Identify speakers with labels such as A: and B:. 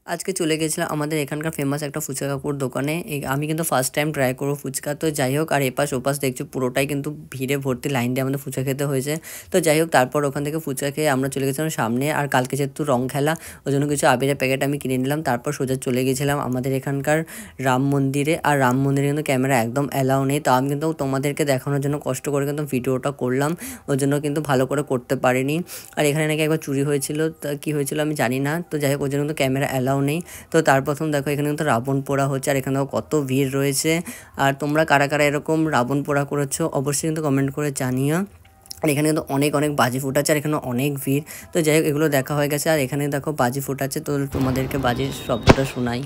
A: আজকে চলে গেছিলাম আমাদের এখানকার ফেমাস একটা ফুচকা কাকুর দোকানে। আমি কিন্তু ফার্স্ট টাইম ট্রাই করবো ফুচকা। তো যাই হোক, আর এপাশ ওপাশ দেখছো পুরোটাই কিন্তু ভিড়ে ভর্তি, লাইন দিয়ে আমাদের ফুচকা খেতে হয়েছে। তো যাই হোক, তারপর ওখান থেকে ফুচকা খেয়ে আমরা চলে গেছিলাম সামনে। আর কালকে যেহেতু রং খেলা, ওই জন্য কিছু আবিরের প্যাকেট আমি কিনে নিলাম। তারপর সোজা চলে গেছিলাম আমাদের এখানকার রাম মন্দিরে। আর রাম মন্দিরে কিন্তু ক্যামেরা একদম অ্যালাউ নেই। তো আমি কিন্তু তোমাদেরকে দেখানোর জন্য কষ্ট করে কিন্তু ভিডিওটা করলাম, ওই জন্য কিন্তু ভালো করে করতে পারিনি। আর এখানে নাকি একবার চুরি হয়েছিল, তা কী হয়েছিল আমি জানি না। তো যাই হোক, ওই জন্য কিন্তু ক্যামেরা অ্যালাউ নেই। তো তার প্রথম দেখো এখানে কিন্তু রাবণ পোড়া হচ্ছে, আর এখানে কত ভিড় রয়েছে। আর তোমরা কারা কারা এরকম রাবণ পোড়া করেছো অবশ্যই কিন্তু কমেন্ট করে জানিও। আর এখানে কিন্তু অনেক অনেক বাজি ফুটাচ্ছে, আর এখানে অনেক ভিড়। তো যাই হোক, এগুলো দেখা হয়ে গেছে। আর এখানে দেখো বাজি ফুটাচ্ছে, তো তোমাদেরকে বাজির শব্দটা শোনাই।